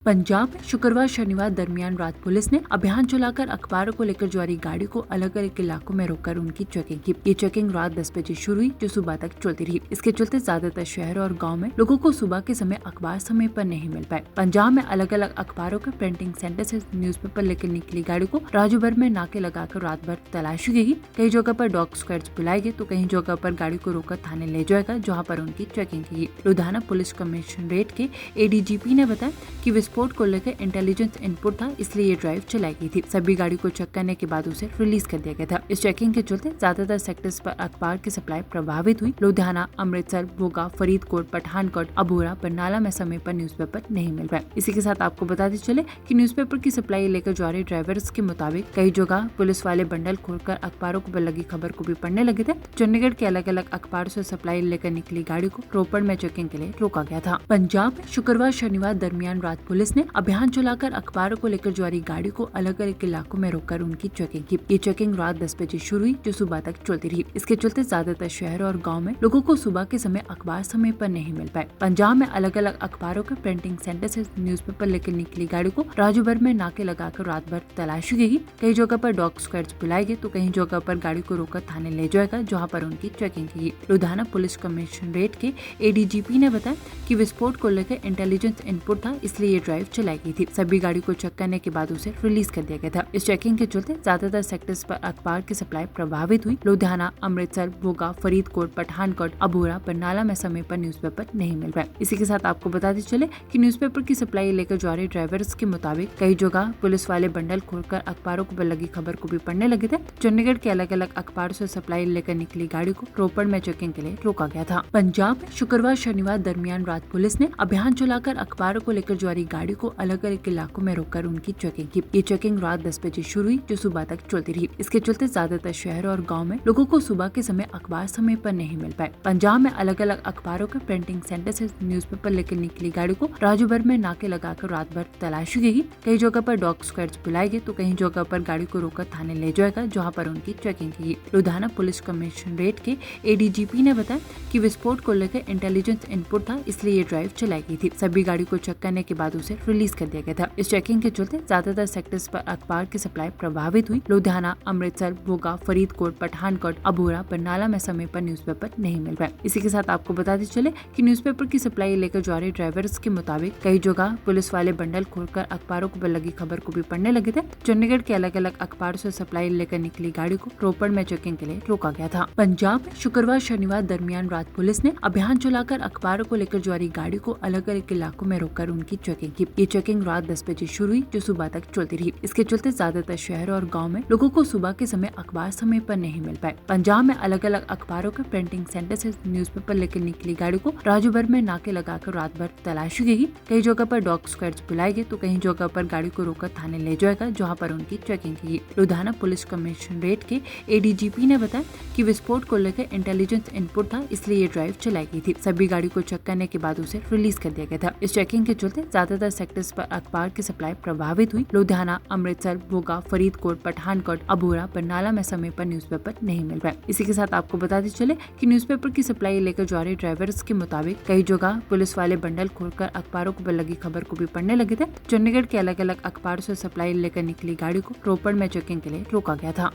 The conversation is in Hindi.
पंजाब में शुक्रवार शनिवार दरमियान रात पुलिस ने अभियान चलाकर अखबारों को लेकर जा रही गाड़ी को अलग अलग इलाकों में रोककर उनकी चेकिंग की। ये चेकिंग रात 10 बजे शुरू हुई जो सुबह तक चलती रही। इसके चलते ज्यादातर शहर और गांव में लोगों को सुबह के समय अखबार समय पर नहीं मिल पाए। पंजाब में अलग अलग अखबारों के प्रिंटिंग सेंटर से न्यूज़पेपर लेकर निकली गाड़ी को राज्य भर में नाके लगाकर रात भर तलाशी गई। कई जगह पर डॉग स्क्वाड्स बुलाए गए तो कहीं जगह पर गाड़ी को रोककर थाने ले जाएगा जहाँ पर उनकी चेकिंग की। लुधियाना पुलिस कमिश्नरेट के ADGP ने बताया कि विस्फोट को लेकर इंटेलिजेंस इनपुट था, इसलिए ये ड्राइव चलाई गई थी। सभी गाड़ी को चेक करने के बाद उसे रिलीज कर दिया गया था। इस चेकिंग के चलते ज्यादातर सेक्टर्स पर अखबार की सप्लाई प्रभावित हुई। लुधियाना, अमृतसर, भोगा, फरीदकोट, पठानकोट, अबोहर, बरनाला में समय पर न्यूज़पेपर नहीं मिल पाए। इसी के साथ आपको बताते चले कि न्यूज़पेपर की सप्लाई लेकर जा रहे ड्राइवर्स के मुताबिक कई जगह पुलिस वाले बंडल खोलकर अखबारों पर लगी खबर को भी पढ़ने लगे थे। चंडीगढ़ के अलग अलग अखबारों से सप्लाई लेकर निकली गाड़ी को रोपड़ में चेकिंग के लिए रोका गया था। पंजाब में शुक्रवार शनिवार दरमियान रात पुलिस ने अभियान चलाकर अखबारों को लेकर जा रही गाड़ी को अलग अलग इलाकों में रोककर उनकी चेकिंग की। ये चेकिंग रात 10 बजे शुरू हुई जो सुबह तक चलती रही। इसके चलते ज्यादातर शहर और गांव में लोगों को सुबह के समय अखबार समय पर नहीं मिल पाए। पंजाब में अलग अलग अखबारों के प्रिंटिंग सेंटर से न्यूज़पेपर लेकर निकली गाड़ी को राज्य भर में नाके लगाकर रात भर तलाशी गई। कई जगह पर डॉग स्क्वाड्स बुलाए गए तो कहीं जगह पर गाड़ी को रोककर थाने ले जाएगा जहाँ पर उनकी चेकिंग की। लुधियाना पुलिस कमिश्नरेट के ADGP ने बताया कि विस्फोट को लेकर इंटेलिजेंस इनपुट था, इसलिए ये ड्राइव चलाई गई थी। सभी गाड़ी को चेक करने के बाद उसे रिलीज कर दिया गया था। इस चेकिंग के चलते ज्यादातर सेक्टर्स पर अखबार की सप्लाई प्रभावित हुई। लुधियाना, अमृतसर, भोगा, फरीदकोट, पठानकोट, अबोहर, बरनाला में समय पर न्यूज़पेपर नहीं मिल पाए। इसी के साथ आपको बताते चले कि न्यूज़पेपर की सप्लाई लेकर जा रहे ड्राइवर्स के मुताबिक कई जगह पुलिस वाले बंडल खोलकर अखबारों पर लगी खबर को भी पढ़ने लगे थे। चंडीगढ़ के अलग अलग अखबारों से सप्लाई लेकर निकली गाड़ी को रोपड़ में चेकिंग के लिए रोका गया था। पंजाब में शुक्रवार शनिवार दरमियान रात पुलिस ने अभियान चलाकर अखबारों को लेकर जा रही गाड़ी को अलग अलग इलाकों में रोककर उनकी चेकिंग की। ये चेकिंग रात 10 बजे शुरू हुई जो सुबह तक चलती रही। इसके चलते ज्यादातर शहर और गांव में लोगों को सुबह के समय अखबार समय पर नहीं मिल पाए। पंजाब में अलग अलग अखबारों के प्रिंटिंग सेंटर से न्यूज़पेपर लेकर निकली गाड़ी को राज्य भर में नाके लगाकर रात भर तलाशी गई। कई जगह पर डॉग स्क्वाड्स बुलाए गए तो कहीं जगह पर गाड़ी को रोककर थाने ले जाएगा जहाँ पर उनकी चेकिंग की। लुधियाना पुलिस कमिश्नरेट के ADGP ने बताया कि विस्फोट को लेकर इंटेलिजेंस इनपुट था, इसलिए ये ड्राइव चलाई गई थी। सभी गाड़ी को चेक करने के बाद उसे रिलीज कर दिया गया था। इस चेकिंग के चलते ज्यादातर सेक्टर्स पर अखबार की सप्लाई प्रभावित हुई। लुधियाना, अमृतसर, भोगा, फरीदकोट, पठानकोट, अबोहर, बरनाला में समय पर न्यूज़पेपर नहीं मिल पाए। इसी के साथ आपको बताते चले कि न्यूज़पेपर की सप्लाई लेकर जा रहे ड्राइवर्स के मुताबिक कई जगह पुलिस वाले बंडल खोलकर अखबारों पर लगी खबर को भी पढ़ने लगे थे। चंडीगढ़ के अलग अलग अखबारों से सप्लाई लेकर निकली गाड़ी को रोपड़ में चेकिंग के लिए रोका गया था। पंजाब में शुक्रवार शनिवार दरमियान रात पुलिस ने अभियान चलाकर अखबारों को लेकर जा रही गाड़ी को अलग अलग इलाकों में रोककर उनकी चेकिंग की। ये चेकिंग रात 10 बजे शुरू हुई जो सुबह तक चलती रही। इसके चलते ज्यादातर शहर और गांव में लोगों को सुबह के समय अखबार समय पर नहीं मिल पाए। पंजाब में अलग अलग अखबारों के प्रिंटिंग सेंटर से न्यूज़पेपर लेकर निकली गाड़ी को राज्य भर में नाके लगाकर रात भर तलाशी गई। कई जगह पर डॉग स्क्वाड्स बुलाए गए तो कहीं जगह पर गाड़ी को रोककर थाने ले जाएगा जहाँ पर उनकी चेकिंग की। लुधियाना पुलिस कमिश्नरेट के ADGP ने बताया कि विस्फोट को लेकर इंटेलिजेंस इनपुट था, इसलिए ये ड्राइव चलाई गई थी। सभी गाड़ी को चेक करने के बाद उसे रिलीज कर दिया गया था। इस चेकिंग के चलते ज्यादातर सेक्टर्स पर अखबार की सप्लाई प्रभावित हुई। लुधियाना, अमृतसर, भोगा, फरीदकोट, पठानकोट, अबोहर, बरनाला में समय पर न्यूज़पेपर नहीं मिल पाए। इसी के साथ आपको बताते चले कि न्यूज़पेपर की सप्लाई लेकर जा रहे ड्राइवर्स के मुताबिक कई जगह पुलिस वाले बंडल खोलकर अखबारों पर लगी खबर को भी पढ़ने लगे थे। चंडीगढ़ के अलग अलग अखबारों से सप्लाई लेकर निकली गाड़ी को रोपड़ में चेकिंग के लिए रोका गया था।